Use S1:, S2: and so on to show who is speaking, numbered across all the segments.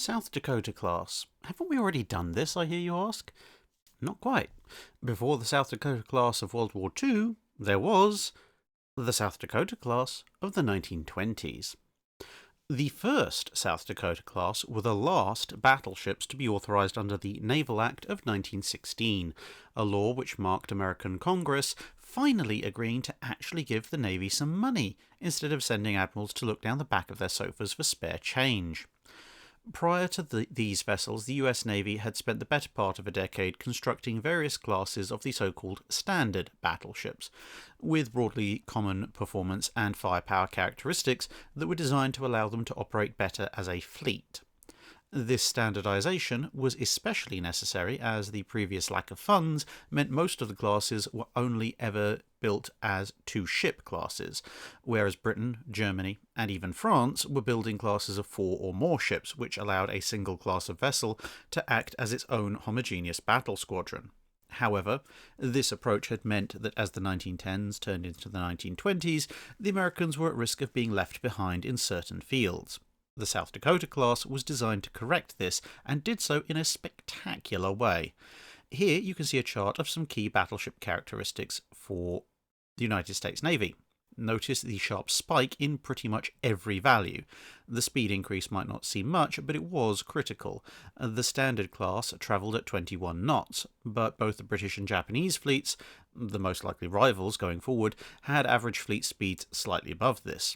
S1: South Dakota class. Haven't we already done this, I hear you ask? Not quite. Before the South Dakota class of World War II, there was the South Dakota class of the 1920s. The first South Dakota class were the last battleships to be authorized under the Naval Act of 1916, a law which marked American Congress finally agreeing to actually give the Navy some money, instead of sending admirals to look down the back of their sofas for spare change. Prior to these vessels, the US Navy had spent the better part of a decade constructing various classes of the so-called standard battleships, with broadly common performance and firepower characteristics that were designed to allow them to operate better as a fleet. This standardization was especially necessary as the previous lack of funds meant most of the classes were only ever built as two-ship classes, whereas Britain, Germany, and even France were building classes of 4 or more ships, which allowed a single class of vessel to act as its own homogeneous battle squadron. However, this approach had meant that as the 1910s turned into the 1920s, the Americans were at risk of being left behind in certain fields. The South Dakota class was designed to correct this, and did so in a spectacular way. Here you can see a chart of some key battleship characteristics for the United States Navy. Notice the sharp spike in pretty much every value. The speed increase might not seem much, but it was critical. The standard class travelled at 21 knots, but both the British and Japanese fleets, the most likely rivals going forward, had average fleet speeds slightly above this.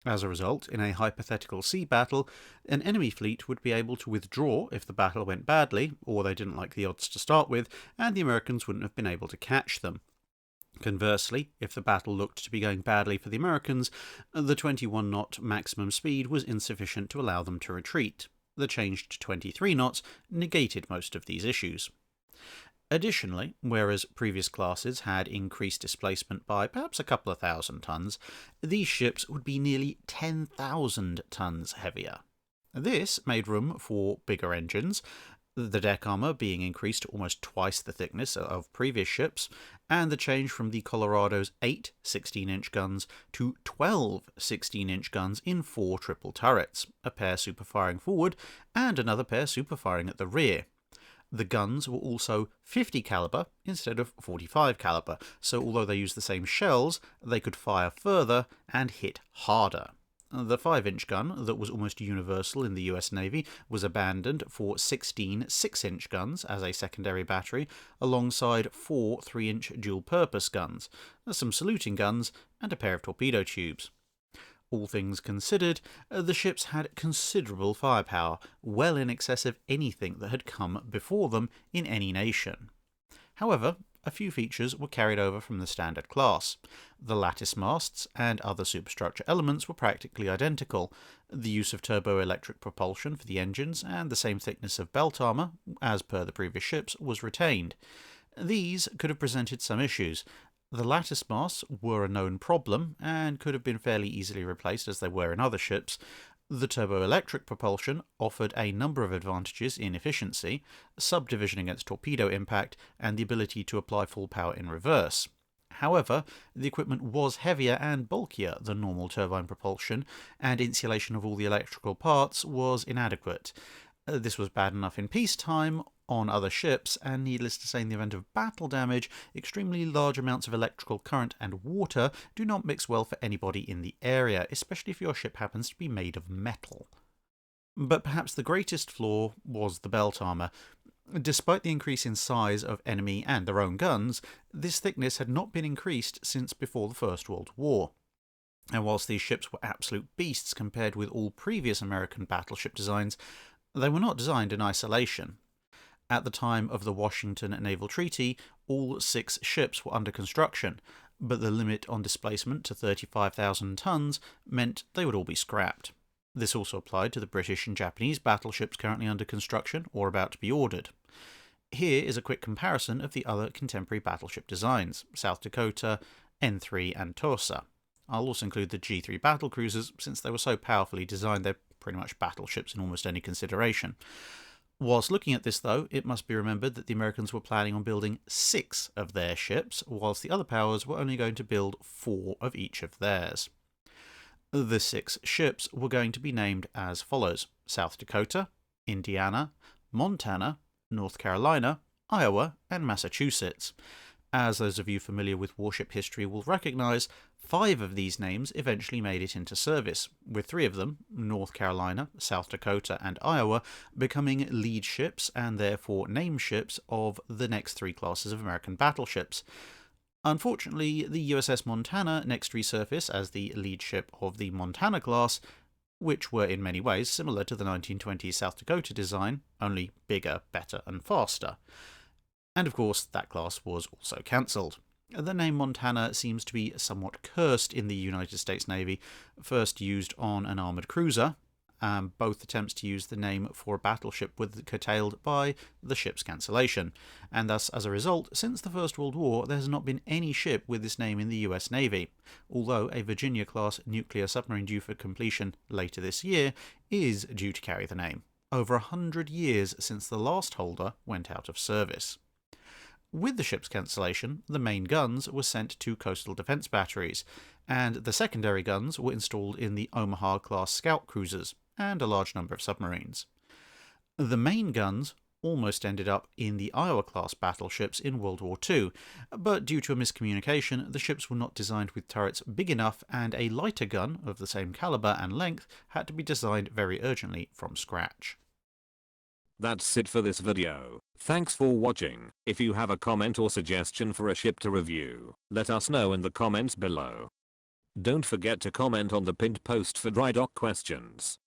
S1: As a result, in a hypothetical sea battle, an enemy fleet would be able to withdraw if the battle went badly, or they didn't like the odds to start with, and the Americans wouldn't have been able to catch them. Conversely, if the battle looked to be going badly for the Americans, the 21-knot maximum speed was insufficient to allow them to retreat. The change to 23 knots negated most of these issues. Additionally, whereas previous classes had increased displacement by perhaps a couple of thousand tons, these ships would be nearly 10,000 tons heavier. This made room for bigger engines, the deck armour being increased to almost twice the thickness of previous ships, and the change from the Colorado's 8 16-inch guns to 12 16-inch guns in 4 triple turrets, a pair superfiring forward and another pair superfiring at the rear. The guns were also 50 caliber instead of 45 caliber, so although they used the same shells, they could fire further and hit harder. The 5-inch gun, that was almost universal in the US Navy, was abandoned for 16 6-inch guns as a secondary battery, alongside 4 3-inch dual-purpose guns, some saluting guns, and a pair of torpedo tubes. All things considered, the ships had considerable firepower, well in excess of anything that had come before them in any nation. However, a few features were carried over from the standard class. The lattice masts and other superstructure elements were practically identical. The use of turboelectric propulsion for the engines and the same thickness of belt armour, as per the previous ships, was retained. These could have presented some issues. The lattice masts were a known problem, and could have been fairly easily replaced as they were in other ships. The turboelectric propulsion offered a number of advantages in efficiency, subdivision against torpedo impact, and the ability to apply full power in reverse. However, the equipment was heavier and bulkier than normal turbine propulsion, and insulation of all the electrical parts was inadequate. This was bad enough in peacetime on other ships, and needless to say, in the event of battle damage, extremely large amounts of electrical current and water do not mix well for anybody in the area, especially if your ship happens to be made of metal. But perhaps the greatest flaw was the belt armour. Despite the increase in size of enemy and their own guns, this thickness had not been increased since before the First World War. And whilst these ships were absolute beasts compared with all previous American battleship designs, they were not designed in isolation. At the time of the Washington Naval Treaty, all 6 ships were under construction, but the limit on displacement to 35,000 tons meant they would all be scrapped. This also applied to the British and Japanese battleships currently under construction or about to be ordered. Here is a quick comparison of the other contemporary battleship designs: South Dakota, N3 and Tosa. I'll also include the G3 battlecruisers, since they were so powerfully designed they're pretty much battleships in almost any consideration. Whilst looking at this, though, it must be remembered that the Americans were planning on building 6 of their ships, whilst the other powers were only going to build 4 of each of theirs. The 6 ships were going to be named as follows: South Dakota, Indiana, Montana, North Carolina, Iowa, and Massachusetts. As those of you familiar with warship history will recognise, 5 of these names eventually made it into service, with 3 of them, North Carolina, South Dakota, and Iowa, becoming lead ships and therefore name ships of the next 3 classes of American battleships. Unfortunately, the USS Montana next resurfaced as the lead ship of the Montana class, which were in many ways similar to the 1920s South Dakota design, only bigger, better, and faster. And of course, that class was also cancelled. The name Montana seems to be somewhat cursed in the United States Navy, first used on an armoured cruiser. Both attempts to use the name for a battleship were curtailed by the ship's cancellation, and thus, as a result, since the First World War, there has not been any ship with this name in the US Navy, although a Virginia-class nuclear submarine due for completion later this year is due to carry the name, over 100 years since the last holder went out of service. With the ship's cancellation, the main guns were sent to coastal defence batteries, and the secondary guns were installed in the Omaha-class scout cruisers, and a large number of submarines. The main guns almost ended up in the Iowa-class battleships in World War II, but due to a miscommunication, the ships were not designed with turrets big enough, and a lighter gun of the same calibre and length had to be designed very urgently from scratch.
S2: That's it for this video. Thanks for watching. If you have a comment or suggestion for a ship to review, let us know in the comments below. Don't forget to comment on the pinned post for dry dock questions.